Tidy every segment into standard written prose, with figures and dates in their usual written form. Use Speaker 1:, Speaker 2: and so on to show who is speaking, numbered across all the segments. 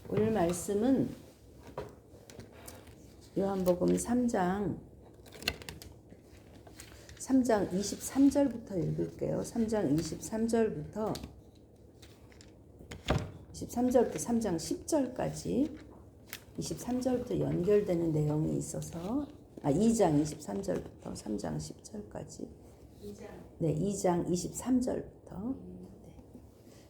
Speaker 1: 오늘 말씀은 요한복음 3장 23절부터 읽을게요. 3장 23절부터 3장 10절까지 23절부터 연결되는 내용이 있어서 2장 23절부터 3장 10절까지 2장 23절부터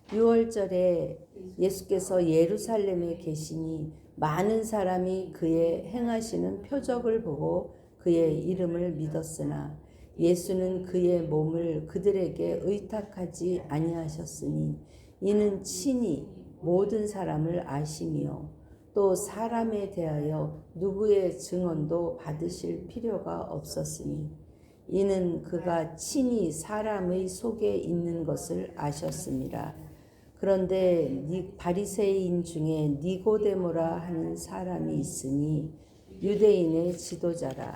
Speaker 1: 6월절에 예수께서 예루살렘에 계시니 많은 사람이 그의 행하시는 표적을 보고 그의 이름을 믿었으나 예수는 그의 몸을 그들에게 의탁하지 아니하셨으니 이는 친히 모든 사람을 아시며 또 사람에 대하여 누구의 증언도 받으실 필요가 없었으니 이는 그가 친히 사람의 속에 있는 것을 아셨습니다. 그런데 바리새인 중에 니고데모라 하는 사람이 있으니 유대인의 지도자라.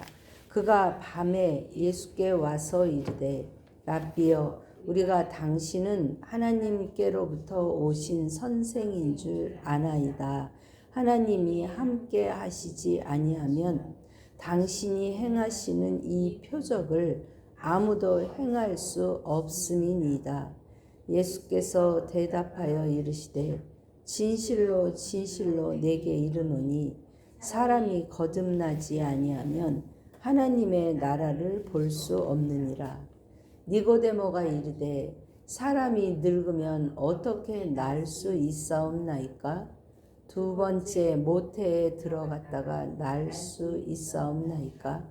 Speaker 1: 그가 밤에 예수께 와서 이르되 랍비여 우리가 당신은 하나님께로부터 오신 선생인 줄 아나이다. 하나님이 함께 하시지 아니하면 당신이 행하시는 이 표적을 아무도 행할 수 없음이니이다. 예수께서 대답하여 이르시되 진실로 진실로 내게 이르노니 사람이 거듭나지 아니하면 하나님의 나라를 볼 수 없느니라. 니고데모가 이르되 사람이 늙으면 어떻게 날 수 있사옵나이까? 두 번째 모태에 들어갔다가 날 수 있사옵나이까?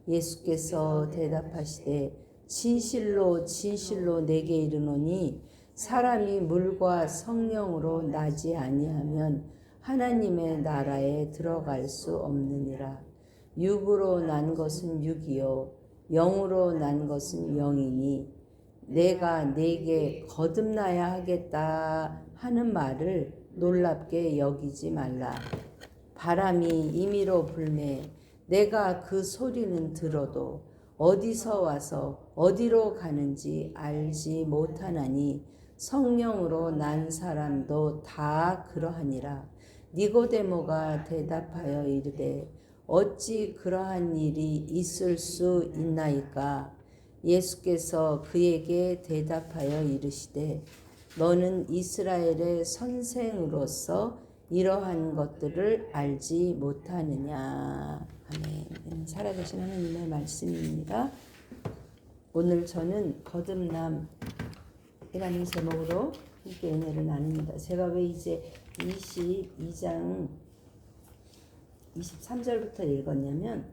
Speaker 1: 예수께서 대답하시되 진실로 진실로 내게 이르노니 사람이 물과 성령으로 나지 아니하면 하나님의 나라에 들어갈 수 없느니라. 육으로 난 것은 육이요 영으로 난 것은 영이니 내가 네게 거듭나야 하겠다 하는 말을 놀랍게 여기지 말라. 바람이 임의로 불매 내가 그 소리는 들어도 어디서 와서 어디로 가는지 알지 못하나니 성령으로 난 사람도 다 그러하니라. 니고데모가 대답하여 이르되 어찌 그러한 일이 있을 수 있나이까? 예수께서 그에게 대답하여 이르시되 너는 이스라엘의 선생으로서 이러한 것들을 알지 못하느냐. 아멘. 살아계신 하나님의 말씀입니다. 오늘 저는 거듭남이라는 제목으로 함께 은혜를 나눕니다. 제가 왜 이제 22장 23절부터 읽었냐면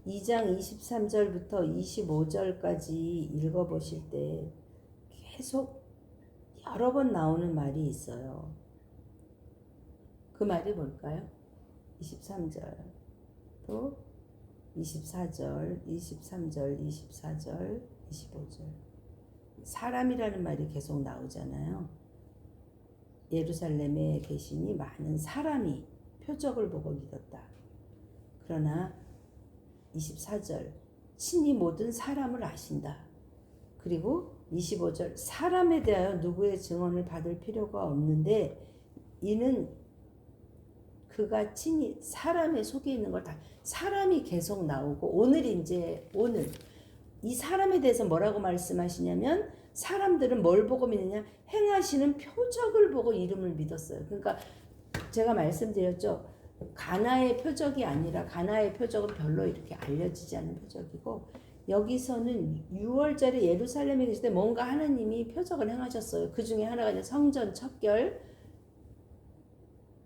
Speaker 1: 2장 23절부터 25절까지 읽어보실 때 계속 여러 번 나오는 말이 있어요. 그 말이 뭘까요? 23절, 또 24절, 23절, 24절, 25절. 사람이라는 말이 계속 나오잖아요. 예루살렘에 계시니 많은 사람이 표적을 보고 믿었다. 그러나 24절, 친히 모든 사람을 아신다. 그리고 25절, 사람에 대하여 누구의 증언을 받을 필요가 없는데 이는 그가 친히 사람의 속에 있는 걸 다 사람이 계속 나오고 오늘 이 사람에 대해서 뭐라고 말씀하시냐면 사람들은 뭘 보고 믿느냐? 행하시는 표적을 보고 이름을 믿었어요. 그러니까 제가 말씀드렸죠. 가나의 표적이 아니라 가나의 표적은 별로 이렇게 알려지지 않은 표적이고 여기서는 6월절에 예루살렘에 계실 때 뭔가 하나님이 표적을 행하셨어요. 그 중에 하나가 이제 성전 척결.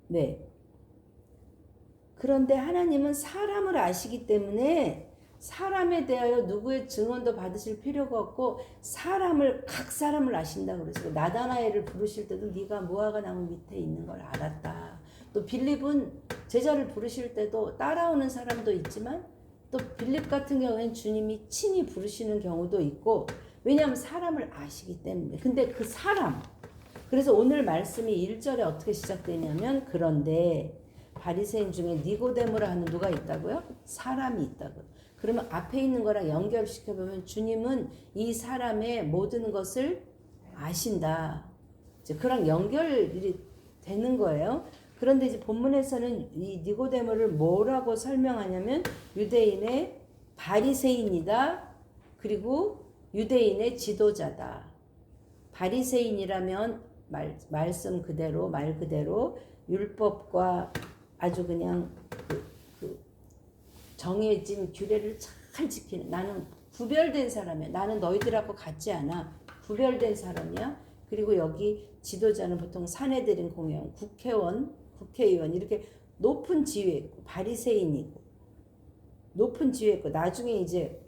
Speaker 1: 네. 그런데 하나님은 사람을 아시기 때문에 사람에 대하여 누구의 증언도 받으실 필요가 없고 각 사람을 아신다고 그랬어요. 나다나엘을 부르실 때도 네가 무화과 나무 밑에 있는 걸 알았다. 또 빌립은 제자를 부르실 때도 따라오는 사람도 있지만 또 빌립 같은 경우에는 주님이 친히 부르시는 경우도 있고 왜냐하면 사람을 아시기 때문에. 근데 그 사람, 그래서 오늘 말씀이 1절에 어떻게 시작되냐면 그런데 바리새인 중에 니고데모라 하는 누가 있다고요? 사람이 있다고요. 그러면 앞에 있는 거랑 연결시켜보면 주님은 이 사람의 모든 것을 아신다. 이제 그랑 연결이 되는 거예요. 그런데 이제 본문에서는 이 니고데모를 뭐라고 설명하냐면 유대인의 바리새인이다. 그리고 유대인의 지도자다. 바리새인이라면 말씀 그대로 말 그대로 율법과 아주 그냥 그 정해진 규례를 잘 지키는, 나는 구별된 사람이야. 나는 너희들하고 같지 않아. 구별된 사람이야. 그리고 여기 지도자는 보통 사내들인 공회원, 국회의원 이렇게 높은 지위에 있고 바리새인이고 높은 지위에 있고 나중에 이제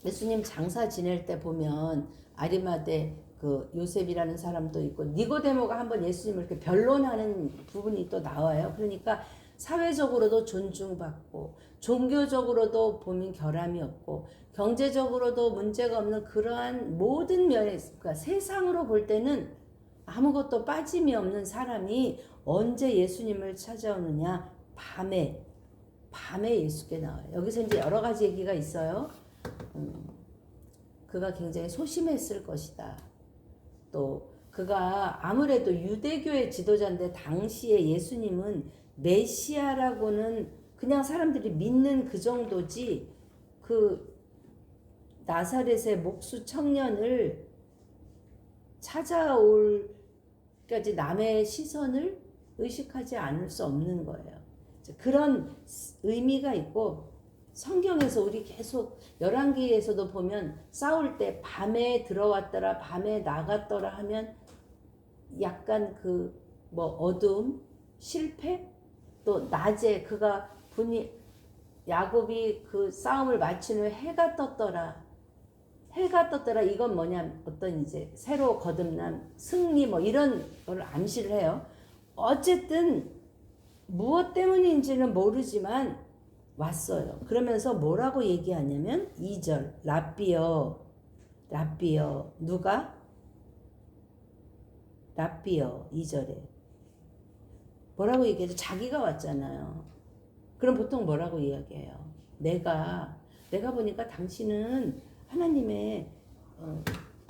Speaker 1: 예수님 장사 지낼 때 보면 아리마대 그 요셉이라는 사람도 있고 니고데모가 한번 예수님을 이렇게 변론하는 부분이 또 나와요. 그러니까 사회적으로도 존중받고 종교적으로도 보면 결함이 없고 경제적으로도 문제가 없는 그러한 모든 면에서, 그러니까 세상으로 볼 때는 아무것도 빠짐이 없는 사람이 언제 예수님을 찾아오느냐? 밤에 예수께 나와요. 여기서 이제 여러 가지 얘기가 있어요. 그가 굉장히 소심했을 것이다. 또 그가 아무래도 유대교의 지도자인데 당시에 예수님은 메시아라고는 그냥 사람들이 믿는 그 정도지, 그 나사렛의 목수 청년을 찾아올 까지 남의 시선을 의식하지 않을 수 없는 거예요. 그런 의미가 있고, 성경에서 우리 계속 열왕기에서도 보면 싸울 때 밤에 들어왔더라 밤에 나갔더라 하면 약간 그 뭐 어둠, 실패, 또 낮에 그가 야곱이 그 싸움을 마친 후에 해가 떴더라 이건 뭐냐, 어떤 이제 새로 거듭난 승리 뭐 이런 걸 암시를 해요. 어쨌든 무엇 때문인지는 모르지만 왔어요. 그러면서 뭐라고 얘기하냐면 2절 랍비여 누가? 랍비여 2절에 뭐라고 얘기해도 자기가 왔잖아요. 그럼 보통 뭐라고 이야기해요? 내가 보니까 당신은 하나님의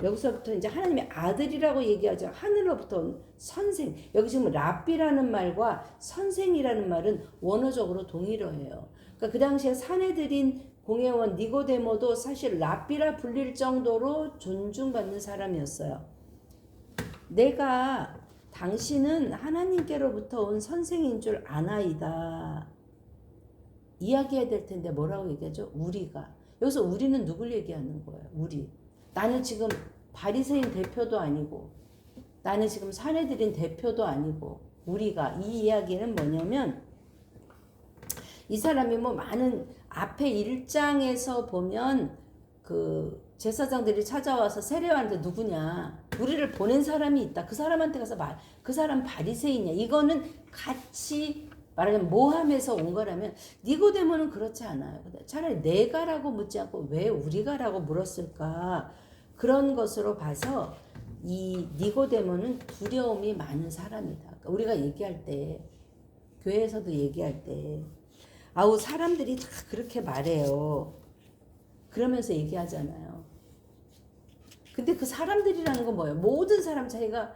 Speaker 1: 여기서부터 이제 하나님의 아들이라고 얘기하죠. 하늘로부터 온 선생. 여기 지금 랍비라는 말과 선생이라는 말은 원어적으로 동일어예요. 그러니까 그 당시에 사내들인 공회원 니고데모도 사실 랍비라 불릴 정도로 존중받는 사람이었어요. 내가 당신은 하나님께로부터 온 선생인 줄 아나이다. 이야기해야 될 텐데 뭐라고 얘기하죠? 우리가. 여기서 우리는 누굴 얘기하는 거예요? 우리. 나는 지금 바리새인 대표도 아니고 나는 지금 사내들인 대표도 아니고 우리가. 이 이야기는 뭐냐면 이 사람이 뭐 많은 앞에 1장에서 보면 그 제사장들이 찾아와서 세례요한한테 누구냐, 우리를 보낸 사람이 있다, 그 사람한테 가서 그 사람 바리새인이야, 이거는 같이 말하자면 모함에서 온 거라면 니고데모는 그렇지 않아요. 차라리 내가라고 묻지 않고 왜 우리가라고 물었을까, 그런 것으로 봐서 이 니고데모는 두려움이 많은 사람이다. 그러니까 우리가 얘기할 때, 교회에서도 얘기할 때 아우 사람들이 다 그렇게 말해요 그러면서 얘기하잖아요. 근데 그 사람들이라는 건 뭐예요? 모든 사람, 자기가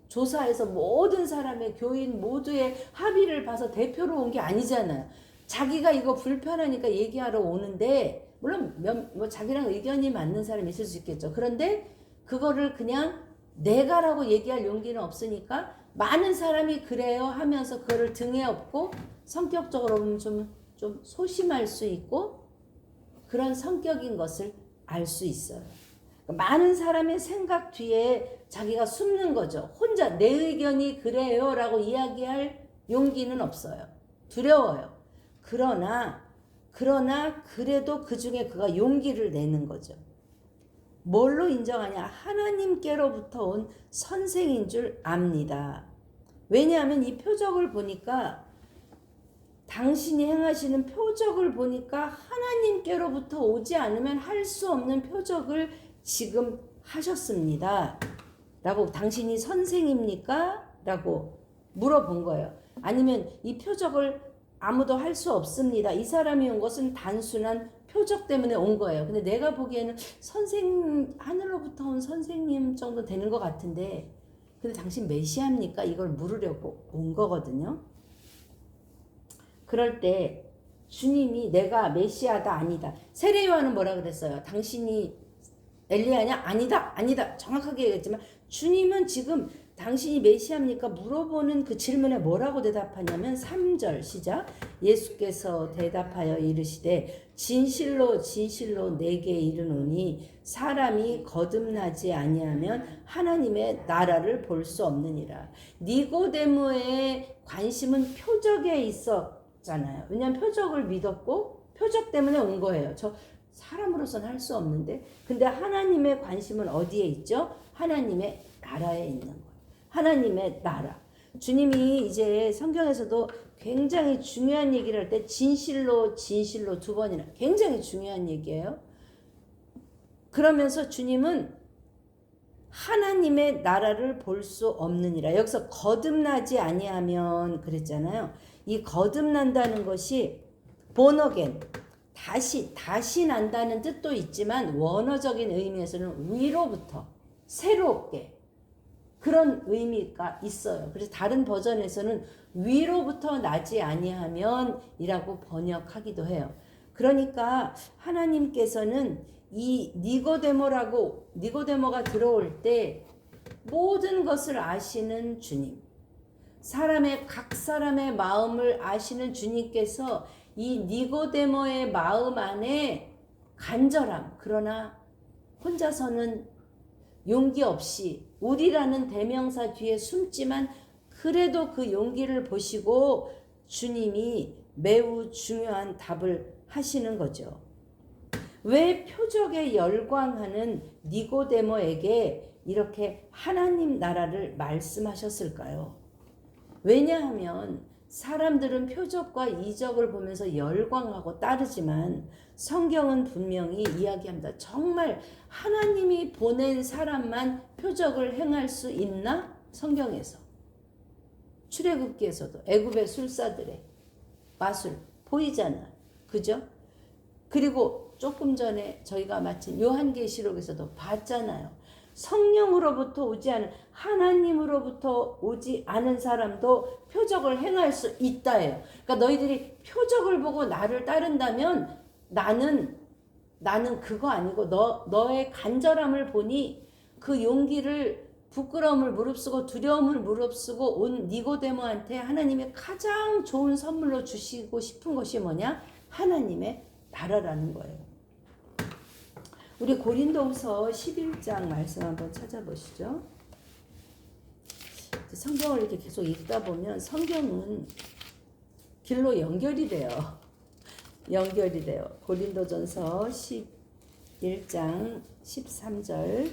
Speaker 1: 조사해서 모든 사람의 교인 모두의 합의를 봐서 대표로 온 게 아니잖아요. 자기가 이거 불편하니까 얘기하러 오는데, 물론 뭐 자기랑 의견이 맞는 사람이 있을 수 있겠죠. 그런데 그거를 그냥 내가라고 얘기할 용기는 없으니까 많은 사람이 그래요 하면서 그거를 등에 업고 성격적으로 보면 좀 소심할 수 있고 그런 성격인 것을 알 수 있어요. 많은 사람의 생각 뒤에 자기가 숨는 거죠. 혼자 내 의견이 그래요 라고 이야기할 용기는 없어요. 두려워요. 그러나 그래도 그 중에 그가 용기를 내는 거죠. 뭘로 인정하냐? 하나님께로부터 온 선생인 줄 압니다. 왜냐하면 이 표적을 보니까, 당신이 행하시는 표적을 보니까 하나님께로부터 오지 않으면 할 수 없는 표적을 지금 하셨습니다. 라고, 당신이 선생입니까? 라고 물어본 거예요. 아니면 이 표적을 아무도 할 수 없습니다. 이 사람이 온 것은 단순한 표적 때문에 온 거예요. 근데 내가 보기에는 하늘로부터 온 선생님 정도 되는 것 같은데, 근데 당신 메시아입니까? 이걸 물으려고 온 거거든요. 그럴 때 주님이 내가 메시아다 아니다. 세례 요한은 뭐라 그랬어요? 당신이 엘리야냐? 아니다. 아니다. 정확하게 얘기했지만 주님은 지금 당신이 메시아입니까? 물어보는 그 질문에 뭐라고 대답하냐면 3절 시작. 예수께서 대답하여 이르시되 진실로 진실로 내게 이르노니 사람이 거듭나지 아니하면 하나님의 나라를 볼 수 없느니라. 니고데모의 관심은 표적에 있었잖아요. 왜냐하면 표적을 믿었고 표적 때문에 온 거예요. 저 사람으로서는 할 수 없는데. 근데 하나님의 관심은 어디에 있죠? 하나님의 나라에 있는 거예요. 하나님의 나라. 주님이 이제 성경에서도 굉장히 중요한 얘기를 할 때 진실로 진실로 2번이나 굉장히 중요한 얘기예요. 그러면서 주님은 하나님의 나라를 볼 수 없느니라. 여기서 거듭나지 아니하면 그랬잖아요. 이 거듭난다는 것이 born again, 다시 난다는 뜻도 있지만 원어적인 의미에서는 위로부터 새롭게 그런 의미가 있어요. 그래서 다른 버전에서는 위로부터 나지 아니하면 이라고 번역하기도 해요. 그러니까 하나님께서는 이 니고데모가 들어올 때 모든 것을 아시는 주님, 각 사람의 마음을 아시는 주님께서 이 니고데모의 마음 안에 간절함, 그러나 혼자서는 용기 없이 우리라는 대명사 뒤에 숨지만 그래도 그 용기를 보시고 주님이 매우 중요한 답을 하시는 거죠. 왜 표적에 열광하는 니고데모에게 이렇게 하나님 나라를 말씀하셨을까요? 왜냐하면 사람들은 표적과 이적을 보면서 열광하고 따르지만 성경은 분명히 이야기합니다. 정말 하나님이 보낸 사람만 표적을 행할 수 있나? 성경에서. 출애굽기에서도 애굽의 술사들의 마술 보이잖아. 그죠? 그리고 조금 전에 저희가 마친 요한계시록에서도 봤잖아요. 성령으로부터 오지 않은, 하나님으로부터 오지 않은 사람도 표적을 행할 수 있다예요. 그러니까 너희들이 표적을 보고 나를 따른다면 나는 그거 아니고 너의 간절함을 보니 그 용기를, 부끄러움을 무릅쓰고 두려움을 무릅쓰고 온 니고데모한테 하나님의 가장 좋은 선물로 주시고 싶은 것이 뭐냐? 하나님의 나라라는 거예요. 우리 고린도후서 11장 말씀 한번 찾아보시죠. 성경을 이렇게 계속 읽다 보면 성경은 길로 연결이 돼요. 고린도전서 11장 13절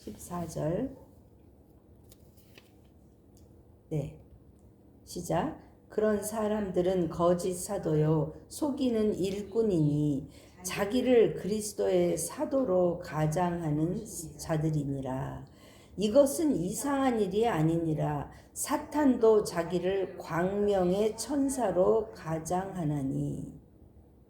Speaker 1: 14절. 네, 시작. 그런 사람들은 거짓 사도요 속이는 일꾼이니 자기를 그리스도의 사도로 가장하는 자들이니라. 이것은 이상한 일이 아니니라. 사탄도 자기를 광명의 천사로 가장하나니.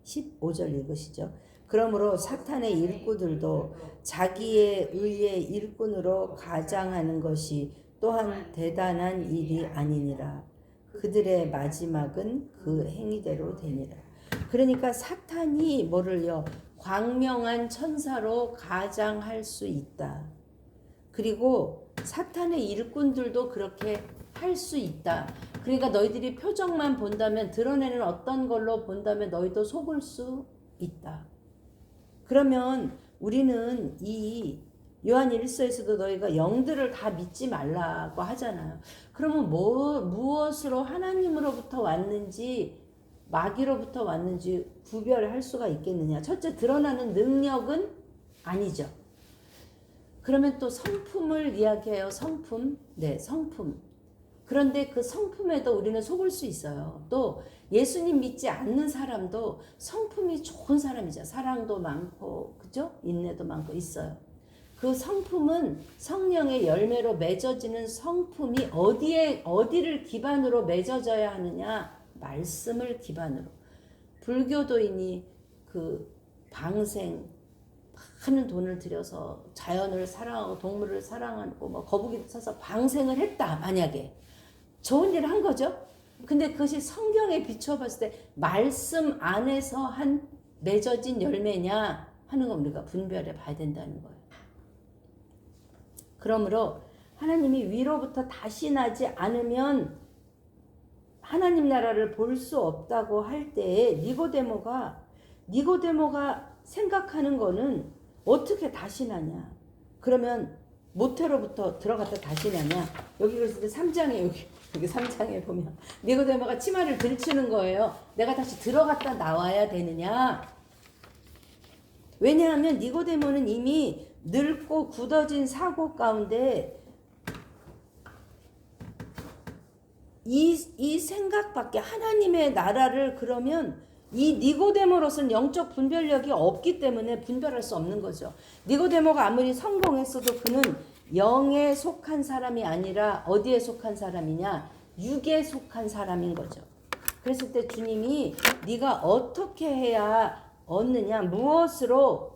Speaker 1: 15절 읽으시죠. 그러므로 사탄의 일꾼들도 자기의 의의 일꾼으로 가장하는 것이 또한 대단한 일이 아니니라. 그들의 마지막은 그 행위대로 되니라. 그러니까 사탄이 뭐를요? 광명한 천사로 가장할 수 있다. 그리고 사탄의 일꾼들도 그렇게 할 수 있다. 그러니까 너희들이 표적만 본다면, 드러내는 어떤 걸로 본다면 너희도 속을 수 있다. 그러면 우리는 이 요한 1서에서도 너희가 영들을 다 믿지 말라고 하잖아요. 그러면 무엇으로 하나님으로부터 왔는지 마귀로부터 왔는지 구별할 수가 있겠느냐? 첫째, 드러나는 능력은 아니죠. 그러면 또 성품을 이야기해요. 성품. 네, 성품. 그런데 그 성품에도 우리는 속을 수 있어요. 또 예수님 믿지 않는 사람도 성품이 좋은 사람이죠. 사랑도 많고, 그죠? 인내도 많고 있어요. 그 성품은 성령의 열매로 맺어지는 성품이 어디를 기반으로 맺어져야 하느냐? 말씀을 기반으로. 불교도인이 그 방생, 많은 돈을 들여서 자연을 사랑하고 동물을 사랑하고 뭐 거북이도 사서 방생을 했다. 만약에 좋은 일을 한 거죠. 근데 그것이 성경에 비추어 봤을 때 말씀 안에서 한 맺어진 열매냐 하는 거 우리가 분별해 봐야 된다는 거예요. 그러므로 하나님이 위로부터 다시 나지 않으면 하나님 나라를 볼 수 없다고 할 때에 니고데모가 생각하는 거는 어떻게 다시 나냐. 그러면 모태로부터 들어갔다 다시 나냐. 여기 그랬을 때 3장에 여기 3장에 보면 니고데모가 치마를 들추는 거예요. 내가 다시 들어갔다 나와야 되느냐. 왜냐하면 니고데모는 이미 늙고 굳어진 사고 가운데 이 생각밖에 하나님의 나라를 그러면 이 니고데모로서는 영적 분별력이 없기 때문에 분별할 수 없는 거죠. 니고데모가 아무리 성공했어도 그는 영에 속한 사람이 아니라 어디에 속한 사람이냐? 육에 속한 사람인 거죠. 그랬을 때 주님이 네가 어떻게 해야 얻느냐? 무엇으로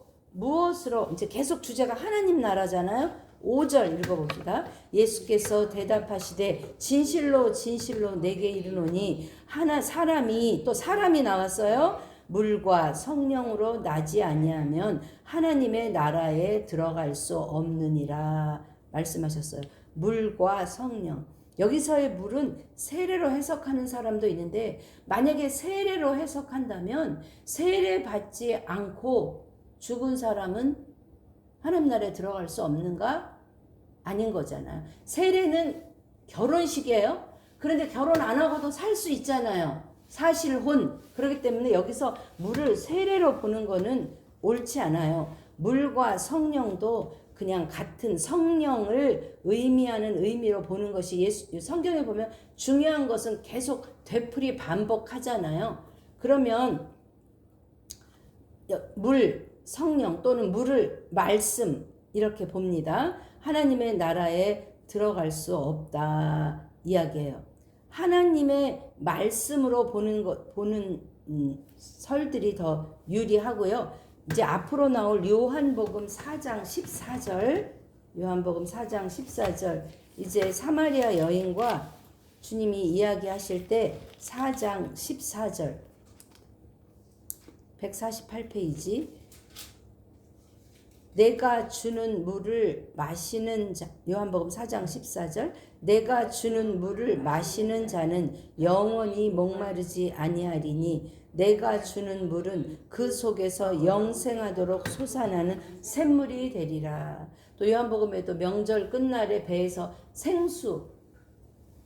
Speaker 1: 이제 계속 주제가 하나님 나라잖아요. 5절 읽어봅시다. 예수께서 대답하시되 진실로 진실로 내게 이르노니 사람이 나왔어요. 물과 성령으로 나지 아니하면 하나님의 나라에 들어갈 수 없느니라 말씀하셨어요. 물과 성령. 여기서의 물은 세례로 해석하는 사람도 있는데 만약에 세례로 해석한다면 세례 받지 않고 죽은 사람은 하나님 나라에 들어갈 수 없는가? 아닌 거잖아요. 세례는 결혼식이에요. 그런데 결혼 안 하고도 살 수 있잖아요. 사실혼. 그렇기 때문에 여기서 물을 세례로 보는 거는 옳지 않아요. 물과 성령도 그냥 같은 성령을 의미하는 의미로 보는 것이 성경에 보면 중요한 것은 계속 되풀이 반복하잖아요. 그러면 물, 성령 또는 물을 말씀 이렇게 봅니다. 하나님의 나라에 들어갈 수 없다 이야기해요. 하나님의 말씀으로 보는 설들이 더 유리하고요. 이제 앞으로 나올 요한복음 4장 14절 요한복음 4장 14절 이제 사마리아 여인과 주님이 이야기하실 때 4장 14절 148페이지 내가 주는 물을 마시는 자 요한복음 4장 14절 내가 주는 물을 마시는 자는 영원히 목마르지 아니하리니 내가 주는 물은 그 속에서 영생하도록 솟아나는 샘물이 되리라. 또 요한복음에도 명절 끝날에 배에서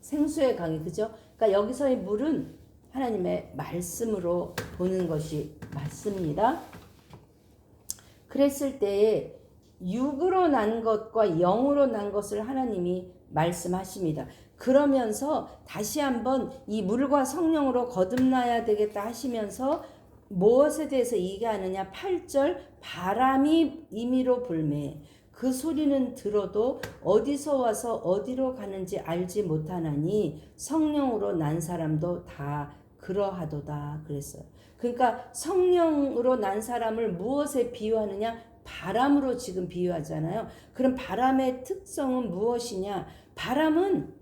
Speaker 1: 생수의 강이 그죠? 그러니까 여기서의 물은 하나님의 말씀으로 보는 것이 맞습니다. 그랬을 때에 육으로 난 것과 영으로 난 것을 하나님이 말씀하십니다. 그러면서 다시 한번 이 물과 성령으로 거듭나야 되겠다 하시면서 무엇에 대해서 얘기하느냐 8절 바람이 임의로 불매 그 소리는 들어도 어디서 와서 어디로 가는지 알지 못하나니 성령으로 난 사람도 다 그러하도다 그랬어요. 그러니까 성령으로 난 사람을 무엇에 비유하느냐? 바람으로 지금 비유하잖아요. 그럼 바람의 특성은 무엇이냐? 바람은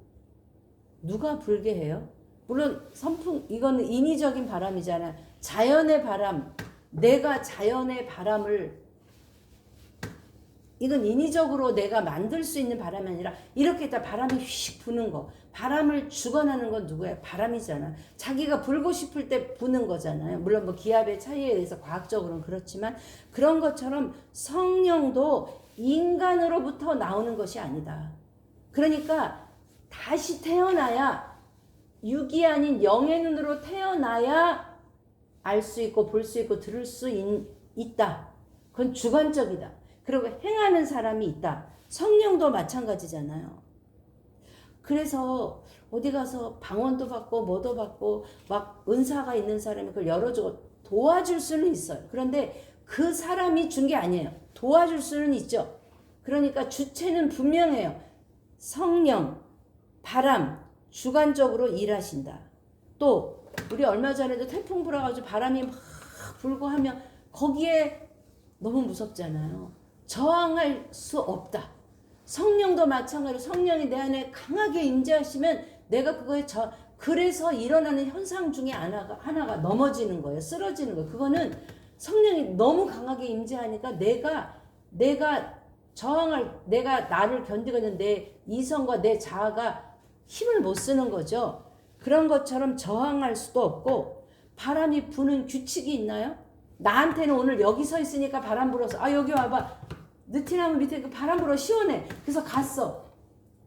Speaker 1: 누가 불게 해요? 물론 선풍 이거는 인위적인 바람이잖아요. 자연의 바람, 내가 자연의 바람을 이건 인위적으로 내가 만들 수 있는 바람이 아니라 이렇게 있다 바람이 휙 부는 거. 바람을 주관하는 건 누구야? 바람이잖아. 자기가 불고 싶을 때 부는 거잖아요. 물론 뭐 기압의 차이에 의해서 과학적으로는 그렇지만 그런 것처럼 성령도 인간으로부터 나오는 것이 아니다. 그러니까 다시 태어나야 육이 아닌 영의 눈으로 태어나야 알 수 있고 볼 수 있고 들을 수 있다. 그건 주관적이다. 그리고 행하는 사람이 있다. 성령도 마찬가지잖아요. 그래서 어디 가서 방언도 받고 뭐도 받고 막 은사가 있는 사람이 그걸 열어주고 도와줄 수는 있어요. 그런데 그 사람이 준 게 아니에요. 도와줄 수는 있죠. 그러니까 주체는 분명해요. 성령, 바람, 주관적으로 일하신다. 또 우리 얼마 전에도 태풍 불어가지고 바람이 막 불고 하면 거기에 너무 무섭잖아요. 저항할 수 없다. 성령도 마찬가지로 성령이 내 안에 강하게 임재하시면 내가 그거에 그래서 일어나는 현상 중에 하나가 넘어지는 거예요. 쓰러지는 거예요. 그거는 성령이 너무 강하게 임재하니까 내가 내가 나를 견디고 있는 내 이성과 내 자아가 힘을 못 쓰는 거죠. 그런 것처럼 저항할 수도 없고, 바람이 부는 규칙이 있나요? 나한테는 오늘 여기 서 있으니까 바람 불어서 여기 와봐. 느티나무 밑에 그 바람 불어 시원해. 그래서 갔어.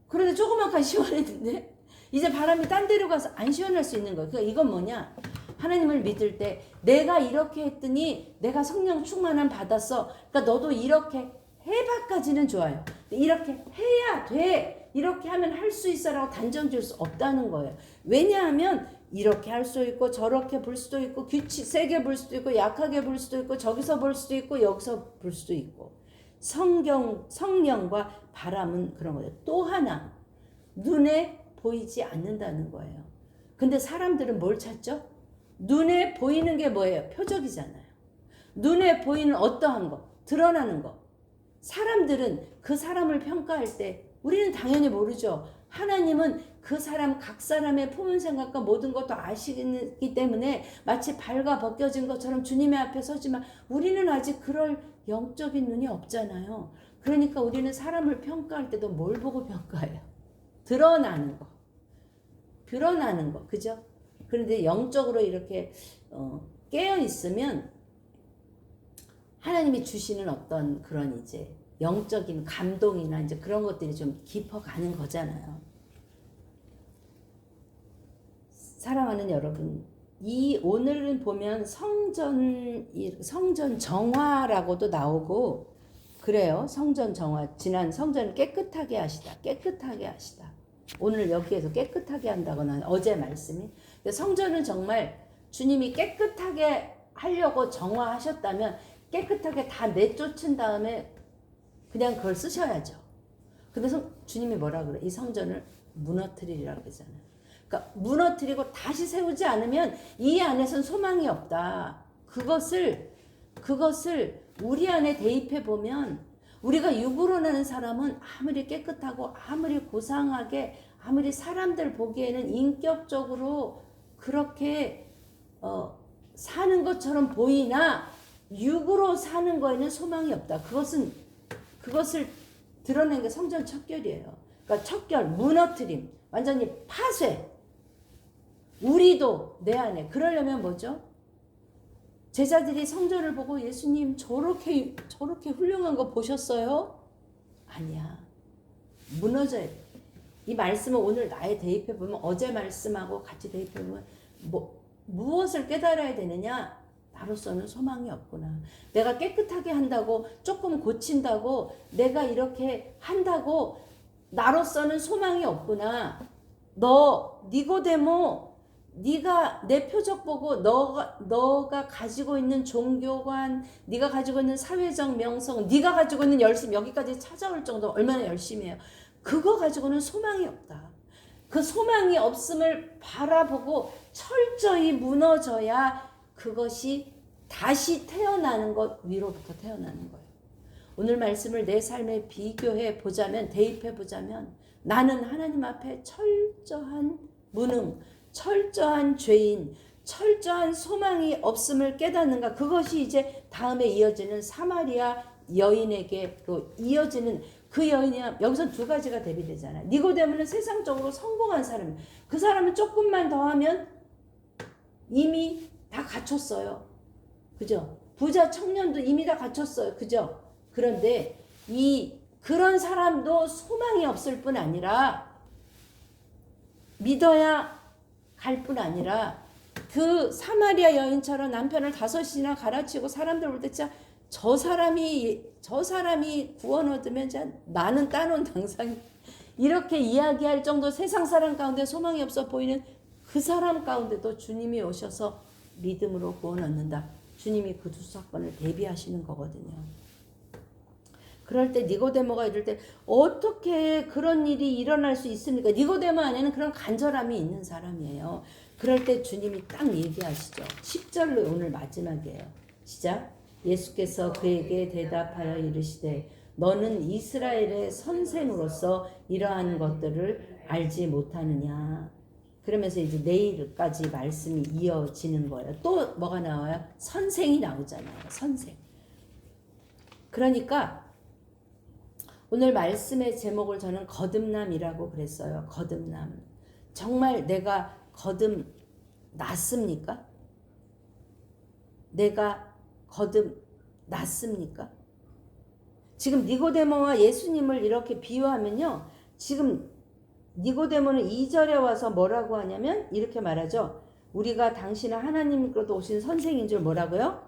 Speaker 1: 그런데 조그맣게 시원했는데 이제 바람이 딴 데로 가서 안 시원할 수 있는 거예요. 그러니까 이건 뭐냐? 하나님을 믿을 때 내가 이렇게 했더니 내가 성령 충만함 받았어. 그러니까 너도 이렇게 해봐까지는 좋아요. 이렇게 해야 돼. 이렇게 하면 할 수 있어라고 단정 지을 수 없다는 거예요. 왜냐하면 이렇게 할 수 있고 저렇게 불 수도 있고 규칙 세게 불 수도 있고 약하게 불 수도 있고 저기서 불 수도 있고 여기서 불 수도 있고, 성령과 바람은 그런 거예요. 또 하나, 눈에 보이지 않는다는 거예요. 근데 사람들은 뭘 찾죠? 눈에 보이는 게 뭐예요? 표적이잖아요. 눈에 보이는 어떠한 거, 드러나는 거. 사람들은 그 사람을 평가할 때 우리는 당연히 모르죠. 하나님은 그 사람 각 사람의 품은 생각과 모든 것도 아시기 때문에 마치 발가 벗겨진 것처럼 주님의 앞에 서지만 우리는 아직 그럴 영적인 눈이 없잖아요. 그러니까 우리는 사람을 평가할 때도 뭘 보고 평가해요? 드러나는 거, 그죠? 그런데 영적으로 이렇게 깨어 있으면 하나님이 주시는 어떤 그런 이제 영적인 감동이나 이제 그런 것들이 좀 깊어가는 거잖아요. 사랑하는 여러분, 오늘은 보면 성전 정화라고도 나오고 그래요. 성전 정화. 지난 성전을 깨끗하게 하시다. 오늘 여기에서 깨끗하게 한다거나 어제 말씀이. 성전은 정말 주님이 깨끗하게 하려고 정화하셨다면 깨끗하게 다 내쫓은 다음에 그냥 그걸 쓰셔야죠. 근데 주님이 뭐라 그래? 이 성전을 무너뜨리라고 그러잖아요. 그러니까 무너뜨리고 다시 세우지 않으면 이 안에선 소망이 없다. 그것을 우리 안에 대입해 보면 우리가 육으로 나는 사람은 아무리 깨끗하고 아무리 고상하게 아무리 사람들 보기에는 인격적으로 그렇게 사는 것처럼 보이나 육으로 사는 거에는 소망이 없다. 그것을 드러낸 게 성전 척결이에요. 그러니까 척결, 무너뜨림, 완전히 파쇄. 우리도 내 안에 그러려면 뭐죠? 제자들이 성전을 보고 예수님 저렇게 훌륭한 거 보셨어요? 아니야. 무너져야 돼. 이 말씀을 오늘 나에 대입해 보면 어제 말씀하고 같이 대입해 보면 무엇을 깨달아야 되느냐? 나로서는 소망이 없구나. 내가 깨끗하게 한다고 조금 고친다고 내가 이렇게 한다고 나로서는 소망이 없구나. 니고데모, 네가 내 표적 보고 너가 가지고 있는 종교관, 네가 가지고 있는 사회적 명성, 네가 가지고 있는 열심, 여기까지 찾아올 정도 얼마나 열심히 해요. 그거 가지고는 소망이 없다. 그 소망이 없음을 바라보고 철저히 무너져야 그것이 다시 태어나는 것, 위로부터 태어나는 거예요. 오늘 말씀을 내 삶에 비교해 보자면, 대입해 보자면 나는 하나님 앞에 철저한 무능, 철저한 죄인, 철저한 소망이 없음을 깨닫는가. 그것이 이제 다음에 이어지는 사마리아 여인에게로 이어지는 그 여인이 여기서 두 가지가 대비되잖아요. 니고데모는 세상적으로 성공한 사람. 그 사람은 조금만 더 하면 이미 다 갖췄어요. 그죠? 부자 청년도 이미 다 갖췄어요. 그죠? 그런데 그런 사람도 소망이 없을 뿐 아니라 믿어야 갈 뿐 아니라 그 사마리아 여인처럼 남편을 5이나 갈아치우고 사람들 볼 때 진짜 저 사람이 구원 얻으면 나는 따놓은 당상이 이렇게 이야기할 정도 세상 사람 가운데 소망이 없어 보이는 그 사람 가운데도 주님이 오셔서 믿음으로 구원 얻는다. 주님이 그 두 사건을 대비하시는 거거든요. 그럴 때 니고데모가 이럴 때 어떻게 그런 일이 일어날 수 있습니까? 니고데모 안에는 그런 간절함이 있는 사람이에요. 그럴 때 주님이 딱 얘기하시죠. 10절로 오늘 마지막이에요. 시작. 예수께서 그에게 대답하여 이르시되 너는 이스라엘의 선생으로서 이러한 것들을 알지 못하느냐. 그러면서 이제 내일까지 말씀이 이어지는 거예요. 또 뭐가 나와요? 선생이 나오잖아요. 선생. 그러니까 오늘 말씀의 제목을 저는 거듭남이라고 그랬어요. 거듭남. 정말 내가 거듭났습니까? 내가 거듭났습니까? 지금 니고데모와 예수님을 이렇게 비유하면요. 지금 니고데모는 2절에 와서 뭐라고 하냐면 이렇게 말하죠. 우리가 당신은 하나님으로부터 오신 선생인 줄 뭐라고요?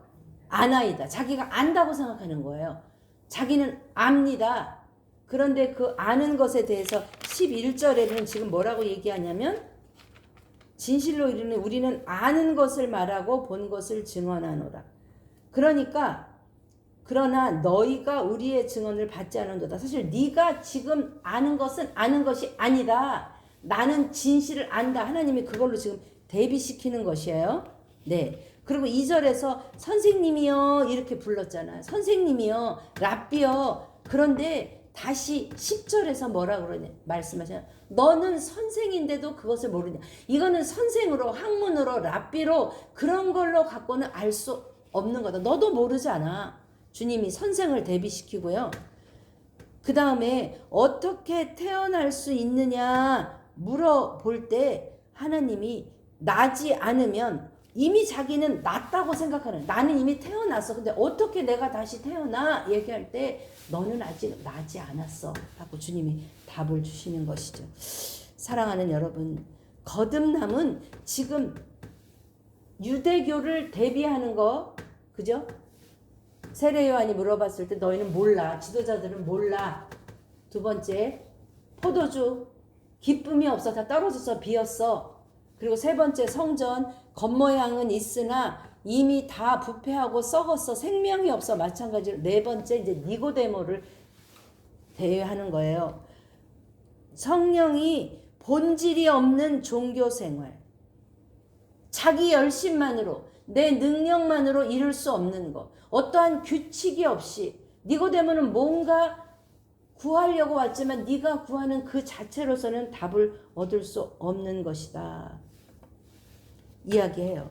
Speaker 1: 아나이다. 자기가 안다고 생각하는 거예요. 자기는 압니다. 그런데 그 아는 것에 대해서 11절에는 지금 뭐라고 얘기하냐면 진실로 이르는 우리는 아는 것을 말하고 본 것을 증언하노라. 그러나 너희가 우리의 증언을 받지 않은도다. 사실 네가 지금 아는 것은 아는 것이 아니다. 나는 진실을 안다. 하나님이 그걸로 지금 대비시키는 것이에요. 네. 그리고 2절에서 선생님이여 이렇게 불렀잖아요. 선생님이여, 랍비여. 그런데 다시 10절에서 뭐라 그러냐 말씀하시냐. 너는 선생인데도 그것을 모르냐. 이거는 선생으로, 학문으로, 랍비로 그런 걸로 갖고는 알 수 없는 거다. 너도 모르지 않아. 주님이 선생을 대비시키고요. 그 다음에 어떻게 태어날 수 있느냐 물어볼 때 하나님이 나지 않으면 이미 자기는 낫다고 생각하는, 나는 이미 태어났어. 근데 어떻게 내가 다시 태어나? 얘기할 때 너는 아직 나지 않았어 라고 주님이 답을 주시는 것이죠. 사랑하는 여러분, 거듭남은 지금 유대교를 대비하는 거, 그죠? 세례 요한이 물어봤을 때 너희는 몰라. 지도자들은 몰라. 두 번째, 포도주 기쁨이 없어. 다 떨어져서 비었어. 그리고 세 번째, 성전 겉모양은 있으나 이미 다 부패하고 썩었어. 생명이 없어. 마찬가지로 네 번째, 이제 니고데모를 대하는 거예요. 성령이 본질이 없는 종교 생활. 자기 열심만으로, 내 능력만으로 이룰 수 없는 것. 어떠한 규칙이 없이 니고데모는 뭔가 구하려고 왔지만 네가 구하는 그 자체로서는 답을 얻을 수 없는 것이다. 이야기해요.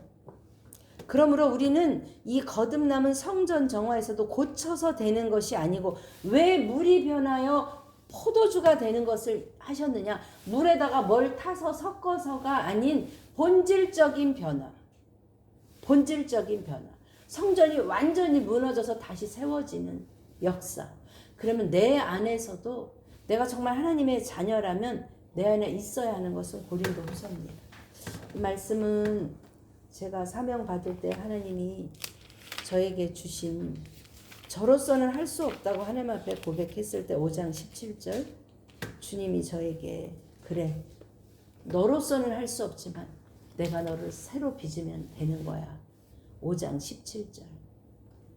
Speaker 1: 그러므로 우리는 이 거듭남은 성전 정화에서도 고쳐서 되는 것이 아니고 왜 물이 변하여 포도주가 되는 것을 하셨느냐. 물에다가 뭘 타서 섞어서가 아닌 본질적인 변화. 본질적인 변화. 성전이 완전히 무너져서 다시 세워지는 역사. 그러면 내 안에서도 내가 정말 하나님의 자녀라면 내 안에 있어야 하는 것은 고린도후서입니다. 이 말씀은 제가 사명 받을 때 하나님이 저에게 주신, 저로서는 할 수 없다고 하나님 앞에 고백했을 때 5장 17절 주님이 저에게 그래, 너로서는 할 수 없지만 내가 너를 새로 빚으면 되는 거야. 5장 17절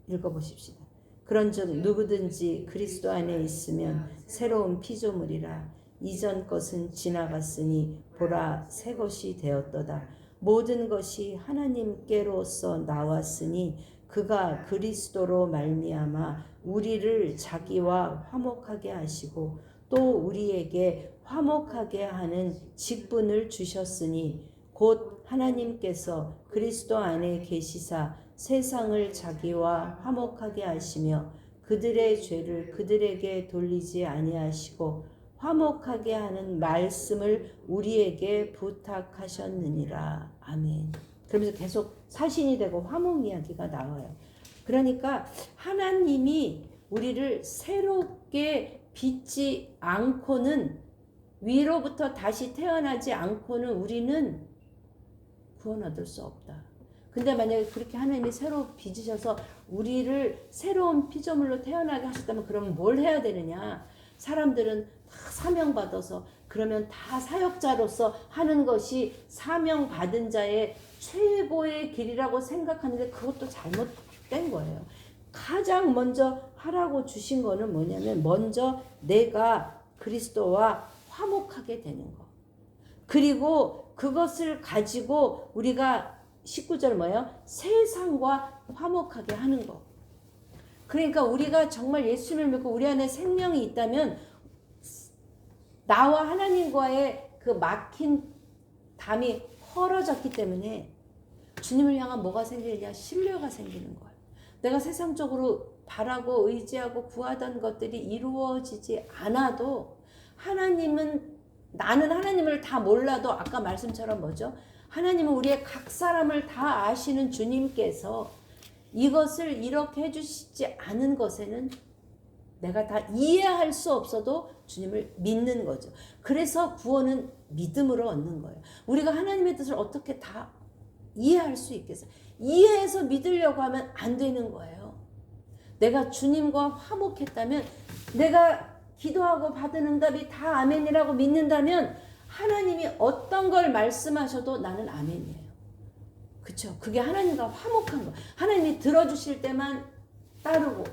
Speaker 1: 읽어보십시다. 그런즉 누구든지 그리스도 안에 있으면 새로운 피조물이라. 이전 것은 지나갔으니 보라 새 것이 되었도다. 모든 것이 하나님께로서 나왔으니 그가 그리스도로 말미암아 우리를 자기와 화목하게 하시고 또 우리에게 화목하게 하는 직분을 주셨으니 곧 하나님께서 그리스도 안에 계시사 세상을 자기와 화목하게 하시며 그들의 죄를 그들에게 돌리지 아니하시고 화목하게 하는 말씀을 우리에게 부탁하셨느니라. 아멘. 그러면서 계속 사신이 되고 화목 이야기가 나와요. 그러니까 하나님이 우리를 새롭게 빚지 않고는, 위로부터 다시 태어나지 않고는 우리는 구원 얻을 수 없다. 근데 만약에 그렇게 하나님이 새로 빚으셔서 우리를 새로운 피조물로 태어나게 하셨다면 그러면 뭘 해야 되느냐? 사람들은 다 사명받아서 그러면 다 사역자로서 하는 것이 사명받은 자의 최고의 길이라고 생각하는데 그것도 잘못된 거예요. 가장 먼저 하라고 주신 거는 뭐냐면 먼저 내가 그리스도와 화목하게 되는 거. 그리고 그것을 가지고 우리가 19절 뭐예요? 세상과 화목하게 하는 거. 그러니까 우리가 정말 예수님을 믿고 우리 안에 생명이 있다면 나와 하나님과의 그 막힌 담이 헐어졌기 때문에 주님을 향한 뭐가 생기느냐? 신뢰가 생기는 거예요. 내가 세상적으로 바라고 의지하고 구하던 것들이 이루어지지 않아도 나는 하나님을 다 몰라도 아까 말씀처럼 뭐죠? 하나님은 우리의 각 사람을 다 아시는 주님께서 이것을 이렇게 해주시지 않은 것에는 내가 다 이해할 수 없어도 주님을 믿는 거죠. 그래서 구원은 믿음으로 얻는 거예요. 우리가 하나님의 뜻을 어떻게 다 이해할 수 있겠어요? 이해해서 믿으려고 하면 안 되는 거예요. 내가 주님과 화목했다면, 내가 기도하고 받은 응답이 다 아멘이라고 믿는다면 하나님이 어떤 걸 말씀하셔도 나는 아멘이에요. 그렇죠? 그게 하나님과 화목한 거. 하나님이 들어주실 때만 따르고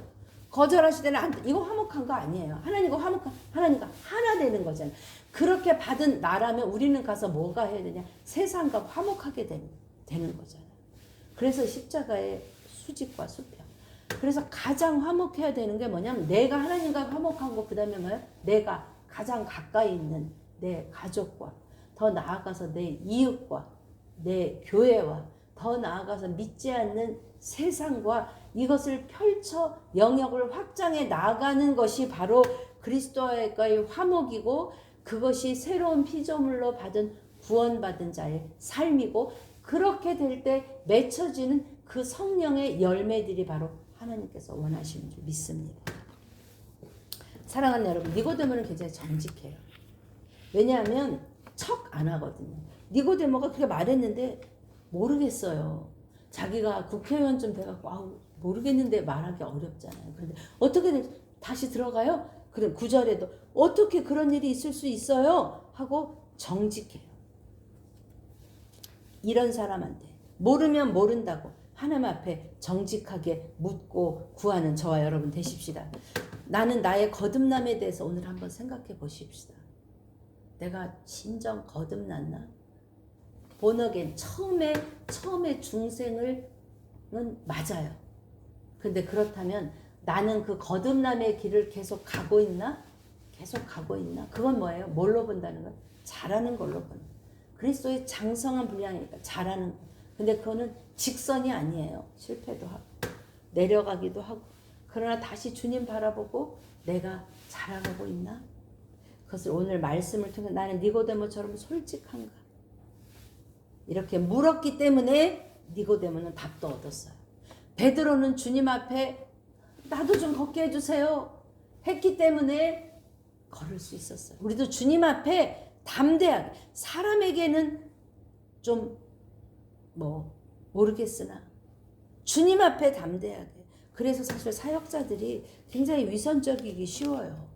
Speaker 1: 거절하실 때는 안 돼. 이거 화목한 거 아니에요. 하나님과 하나 되는 거잖아요. 그렇게 받은 나라면 우리는 가서 뭐가 해야 되냐? 세상과 화목하게 되는 거잖아요. 그래서 십자가의 수직과 수평. 그래서 가장 화목해야 되는 게 뭐냐면 내가 하나님과 화목한 거, 그 다음에 뭐예요? 내가 가장 가까이 있는 내 가족과, 더 나아가서 내 이웃과, 내 교회와, 더 나아가서 믿지 않는 세상과 이것을 펼쳐 영역을 확장해 나가는 것이 바로 그리스도와의 화목이고, 그것이 새로운 피조물로 받은 구원받은 자의 삶이고, 그렇게 될 때 맺혀지는 그 성령의 열매들이 바로 하나님께서 원하시는 줄 믿습니다. 사랑하는 여러분, 니고데모는 굉장히 정직해요. 왜냐하면 척 안 하거든요. 니고데모가 그렇게 말했는데 모르겠어요. 자기가 국회의원쯤 돼갖고 모르겠는데 말하기 어렵잖아요. 그런데 어떻게 다시 들어가요? 그럼 9절에도 어떻게 그런 일이 있을 수 있어요? 하고 정직해요. 이런 사람한테 모르면 모른다고 하나님 앞에 정직하게 묻고 구하는 저와 여러분 되십시다. 나는 나의 거듭남에 대해서 오늘 한번 생각해 보십시다. 내가 진정 거듭났나? 본어겐 처음에 중생은 맞아요. 근데 그렇다면 나는 그 거듭남의 길을 계속 가고 있나? 그건 뭐예요? 뭘로 본다는 거예요? 잘하는 걸로 보는 거예요. 그리스도의 장성한 분량이니까 잘하는 거. 근데 그거는 직선이 아니에요. 실패도 하고 내려가기도 하고. 그러나 다시 주님 바라보고 내가 잘하고 있나? 그것을 오늘 말씀을 통해 나는 니고데모처럼 솔직한가? 이렇게 물었기 때문에 니고데모는 답도 얻었어요. 베드로는 주님 앞에 나도 좀 걷게 해주세요 했기 때문에 걸을 수 있었어요. 우리도 주님 앞에 담대하게, 사람에게는 좀 모르겠으나 주님 앞에 담대하게. 그래서 사실 사역자들이 굉장히 위선적이기 쉬워요.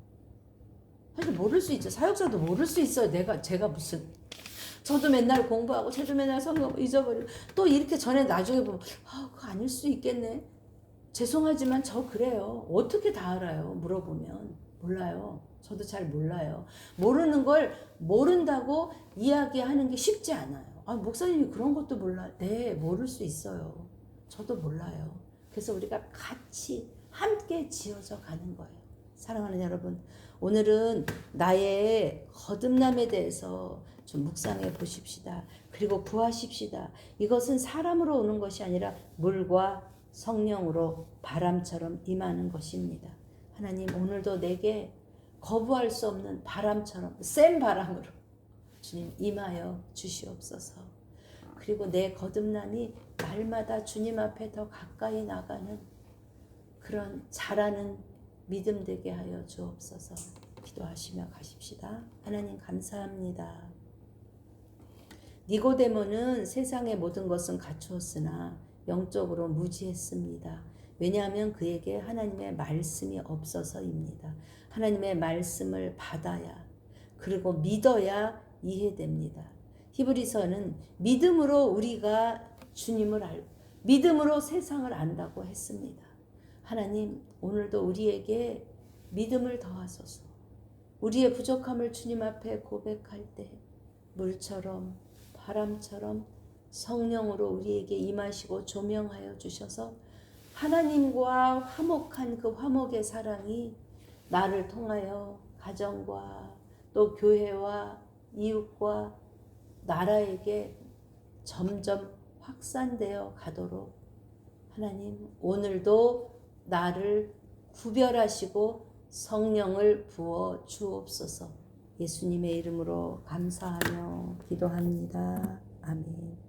Speaker 1: 사실 모를 수 있죠. 사역자도 모를 수 있어요. 제가 무슨, 저도 맨날 공부하고 저도 맨날 성경 잊어버리고 또 이렇게 전에 나중에 보면 그거 아닐 수 있겠네. 죄송하지만 저 그래요. 어떻게 다 알아요? 물어보면 몰라요. 저도 잘 몰라요. 모르는 걸 모른다고 이야기하는 게 쉽지 않아요. 목사님이 그런 것도 몰라. 네, 모를 수 있어요. 저도 몰라요. 그래서 우리가 같이 함께 지어져 가는 거예요. 사랑하는 여러분, 오늘은 나의 거듭남에 대해서 좀 묵상해 보십시다. 그리고 구하십시다. 이것은 사람으로 오는 것이 아니라 물과 성령으로 바람처럼 임하는 것입니다. 하나님, 오늘도 내게 거부할 수 없는 바람처럼, 센 바람으로 주님 임하여 주시옵소서. 그리고 내 거듭남이 날마다 주님 앞에 더 가까이 나가는 그런 잘하는 믿음 되게 하여 주옵소서. 기도하시며 가십시다. 하나님 감사합니다. 니고데모는 세상의 모든 것은 갖추었으나 영적으로 무지했습니다. 왜냐하면 그에게 하나님의 말씀이 없어서입니다. 하나님의 말씀을 받아야, 그리고 믿어야 이해됩니다. 히브리서는 믿음으로 우리가 주님을 알고 믿음으로 세상을 안다고 했습니다. 하나님, 오늘도 우리에게 믿음을 더하소서. 우리의 부족함을 주님 앞에 고백할 때 물처럼 바람처럼 성령으로 우리에게 임하시고 조명하여 주셔서 하나님과 화목한 그 화목의 사랑이 나를 통하여 가정과 또 교회와 이웃과 나라에게 점점 확산되어 가도록 하나님 오늘도 나를 구별하시고 성령을 부어 주옵소서. 예수님의 이름으로 감사하며 기도합니다. 아멘.